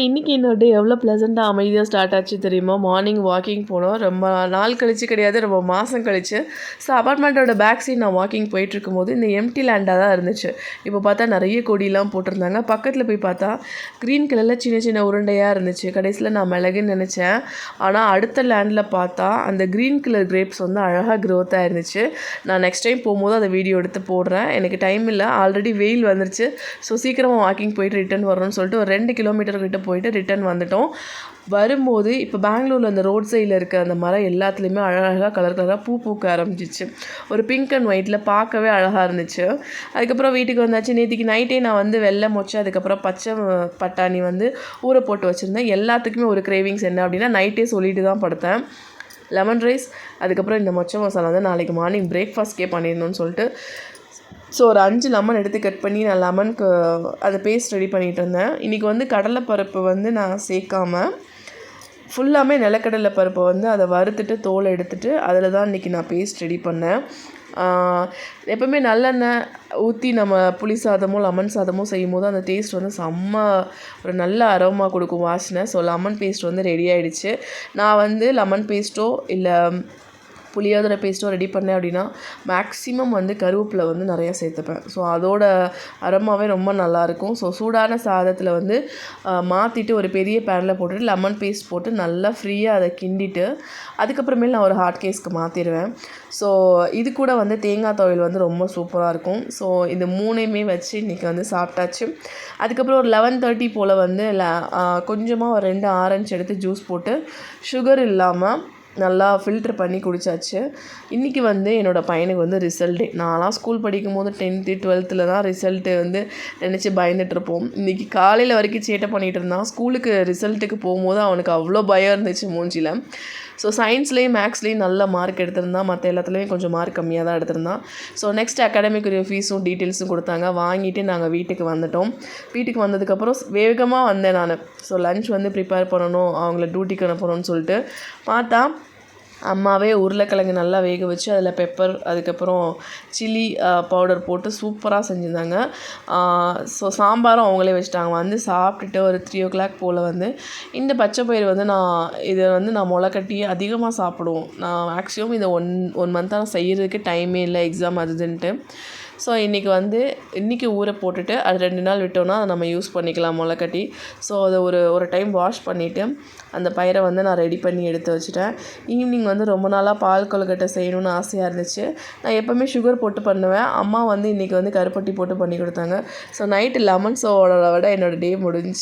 இன்னைக்கு என்னோட டே எவ்வளோ ப்ளசண்ட்டாக அமைதியாக ஸ்டார்ட் ஆச்சு தெரியுமா? மார்னிங் வாக்கிங் போனோம். ரொம்ப நாள் கழிச்சு கிடையாது, ரொம்ப மாதம் கழிச்சு. ஸோ அபார்ட்மெண்ட்டோட பேக் சைட் நான் வாக்கிங் போயிட்டுருக்கும்போது இந்த எம்டி லேண்டாக தான் இருந்துச்சு. இப்போ பார்த்தா நிறைய கொடியெலாம் போட்டிருந்தாங்க. பக்கத்தில் போய் பார்த்தா க்ரீன் கலரில் சின்ன சின்ன உருண்டையாக இருந்துச்சு. கடைசியில் நான் மிளகுன்னு நினச்சேன். ஆனால் அடுத்த லேண்டில் பார்த்தா அந்த க்ரீன் கலர் கிரேப்ஸ் வந்து அழகாக க்ரோத்தாக இருந்துச்சு. நான் நெக்ஸ்ட் டைம் போகும்போது அதை வீடியோ எடுத்து போடுறேன். எனக்கு டைம் இல்லை, ஆல்ரெடி வெயில் வந்துருச்சு. ஸோ சீக்கிரமாக வாக்கிங் போயிட்டு ரிட்டன் வரணும்னு சொல்லிட்டு ஒரு 2 கிலோமீட்டர் கிட்ட போயிட்டு ரிட்டர்ன் வந்துட்டோம். வரும்போது இப்போ பெங்களூரில் அந்த ரோட் சைடில் இருக்க அந்த மரம் எல்லாத்துலேயுமே அழகாக கலர் கலராக பூ பூக்க ஆரம்பிச்சிச்சு. ஒரு பிங்க் அண்ட் ஒயிட்டில் பார்க்கவே அழகாக இருந்துச்சு. அதுக்கப்புறம் வீட்டுக்கு வந்தாச்சு. நேற்றுக்கு நைட்டே நான் வந்து வெள்ளை மொச்சை அதுக்கப்புறம் பச்சை பட்டாணி வந்து ஊற போட்டு வச்சுருந்தேன். எல்லாத்துக்குமே ஒரு கிரேவிங்ஸ் என்ன அப்படின்னா நைட்டே சொல்லிட்டு தான் படுத்தேன். லெமன் ரைஸ் அதுக்கப்புறம் இந்த மொச்சை மசாலா வந்து நாளைக்கு மார்னிங் பிரேக்ஃபாஸ்ட்கே பண்ணிடணும்னு சொல்லிட்டு ஸோ ஒரு 5 லெமன் எடுத்து கட் பண்ணி நான் லெமனுக்கு அதை பேஸ்ட் ரெடி பண்ணிகிட்டு இருந்தேன். இன்றைக்கி வந்து கடலைப்பருப்பு வந்து நான் சேர்க்காமல் ஃபுல்லாமே நிலக்கடலை பருப்பை வந்து அதை வறுத்துட்டு தோலை எடுத்துகிட்டு அதில் தான் இன்றைக்கி நான் பேஸ்ட் ரெடி பண்ணேன். எப்போவுமே நல்லெண்ணெய் ஊற்றி நம்ம புளி சாதமோ லெமன் சாதமோ செய்யும் போது அந்த டேஸ்ட் வந்து செம்ம ஒரு நல்ல அரோமா கொடுக்கும், வாசனை. ஸோ லெமன் பேஸ்ட் வந்து ரெடி ஆகிடுச்சு. நான் வந்து லெமன் பேஸ்ட்டோ இல்லை புளியோதரை பேஸ்ட்டோ ரெடி பண்ணேன் அப்படின்னா மேக்ஸிமம் வந்து கருவேப்பிலை வந்து நிறையா சேர்த்துப்பேன். ஸோ அதோட அரோமாவே ரொம்ப நல்லாயிருக்கும். ஸோ சூடான சாதத்தில் வந்து மாற்றிட்டு ஒரு பெரிய பேனில் போட்டுட்டு லெமன் பேஸ்ட் போட்டு நல்லா ஃப்ரீயாக அதை கிண்டிட்டு அதுக்கப்புறமேல் நான் ஒரு ஹாட் கேஸ்க்கு மாற்றிடுவேன். ஸோ இது கூட வந்து தேங்காய் துவையல் வந்து ரொம்ப சூப்பராக இருக்கும். ஸோ இந்த 3யுமே வச்சு இன்றைக்கி வந்து சாப்பிட்டாச்சு. அதுக்கப்புறம் ஒரு 11:30 போல் வந்து கொஞ்சமாக ஒரு 2 ஆரஞ்சு எடுத்து ஜூஸ் போட்டு சுகர் இல்லாமல் நல்லா ஃபில்ட்ரு பண்ணி குடித்தாச்சு. இன்றைக்கி வந்து என்னோடய பையனுக்கு வந்து ரிசல்ட்டு. நான்லாம் ஸ்கூல் படிக்கும் போது 10th 12th தான் ரிசல்ட்டு வந்து நினச்சி பயந்துட்டுருப்போம். இன்றைக்கி காலையில் வரைக்கும் சேட்டை பண்ணிகிட்டு இருந்தான். ஸ்கூலுக்கு ரிசல்ட்டுக்கு போகும்போது அவனுக்கு அவ்வளோ பயம் இருந்துச்சு மூஞ்சியில். ஸோ சயின்ஸ்லேயும் மேக்ஸ்லேயும் நல்ல மார்க் எடுத்திருந்தான். மற்ற எல்லாத்துலேயும் கொஞ்சம் மார்க் கம்மியாக தான் எடுத்திருந்தான். ஸோ நெக்ஸ்ட் அகாடமிக்குரிய ஃபீஸும் டீட்டெயில்ஸும் கொடுத்தாங்க. வாங்கிட்டு நாங்கள் வீட்டுக்கு வந்துட்டோம். வீட்டுக்கு வந்ததுக்கப்புறம் வேகமாக வந்தேன் நான். ஸோ லன்ச் வந்து ப்ரிப்பேர் பண்ணணும், அவங்கள டியூட்டிக்கு அனுப்பணும்னு சொல்லிட்டு பார்த்தா அம்மாவே உருளைக்கிழங்கு நல்லா வேக வச்சு அதில் பெப்பர் அதுக்கப்புறம் சில்லி பவுடர் போட்டு சூப்பராக செஞ்சுருந்தாங்க. ஸோ சாம்பாரும் அவங்களே வச்சுட்டாங்க. வந்து சாப்பிட்டுட்டு ஒரு 3 o'clock போல் வந்து இந்த பச்சை பயிறு வந்து இதை வந்து நான் முளைக்கட்டி அதிகமாக சாப்பிடுவோம். நான் மேக்ஸிமம் இதை ஒன் மந்த்தாக செய்கிறதுக்கு டைமே இல்லை, எக்ஸாம் அதுன்ட்டு. ஸோ இன்றைக்கி ஊற போட்டுட்டு அது 2 நாள் விட்டோன்னா அதை நம்ம யூஸ் பண்ணிக்கலாம் முளைக்கட்டி. ஸோ அதை ஒரு டைம் வாஷ் பண்ணிவிட்டு அந்த பயிரை வந்து நான் ரெடி பண்ணி எடுத்து வச்சுட்டேன். ஈவினிங் வந்து ரொம்ப நாளாக பால் கொழுக்கட்டை செய்யணும்னு ஆசையாக இருந்துச்சு. நான் எப்போவுமே சுகர் போட்டு பண்ணுவேன். அம்மா வந்து இன்றைக்கி வந்து கருப்பட்டி போட்டு பண்ணி கொடுத்தாங்க. ஸோ நைட்டு லெமன் சோடோட விட என்னோடய டே முடிஞ்சிச்சு.